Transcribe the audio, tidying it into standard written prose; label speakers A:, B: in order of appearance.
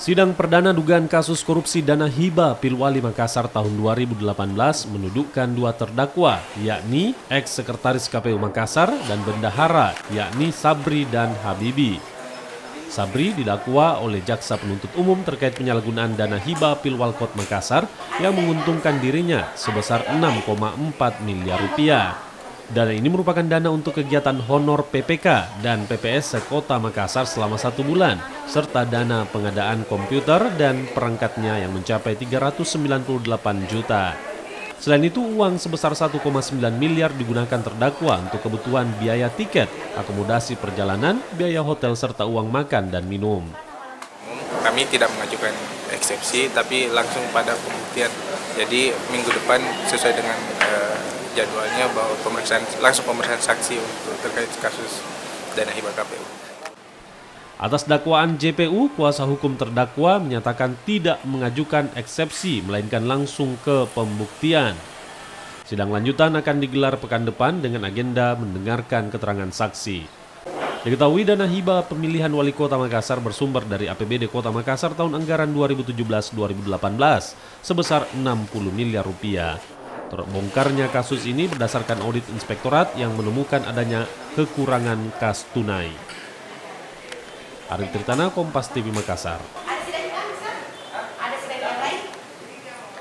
A: Sidang perdana dugaan kasus korupsi dana hibah Pilwali Makassar tahun 2018 menudukkan dua terdakwa, yakni ex-sekretaris KPU Makassar dan bendahara, yakni Sabri dan Habibi. Sabri didakwa oleh jaksa penuntut umum terkait penyalahgunaan dana hibah Pilwalkot Makassar yang menguntungkan dirinya sebesar 6,4 miliar rupiah. Dana ini merupakan dana untuk kegiatan honor PPK dan PPS sekota Makassar selama 1 bulan, serta dana pengadaan komputer dan perangkatnya yang mencapai 398 juta. Selain itu, uang sebesar 1,9 miliar digunakan terdakwa untuk kebutuhan biaya tiket, akomodasi perjalanan, biaya hotel, serta uang makan dan minum.
B: Kami tidak mengajukan eksepsi, tapi langsung pada pembuktian. Jadi minggu depan sesuai dengan jadwalnya bahwa pemeriksaan saksi untuk terkait kasus dana hibah KPU.
A: Atas dakwaan JPU, kuasa hukum terdakwa menyatakan tidak mengajukan eksepsi, melainkan langsung ke pembuktian. Sidang lanjutan akan digelar pekan depan dengan agenda mendengarkan keterangan saksi. Diketahui dana hibah pemilihan wali kota Makassar bersumber dari APBD Kota Makassar tahun anggaran 2017-2018 sebesar 60 miliar rupiah. Terbongkarnya kasus ini berdasarkan audit inspektorat yang menemukan adanya kekurangan kas tunai. Arif Tritana, Kompas TV Makassar.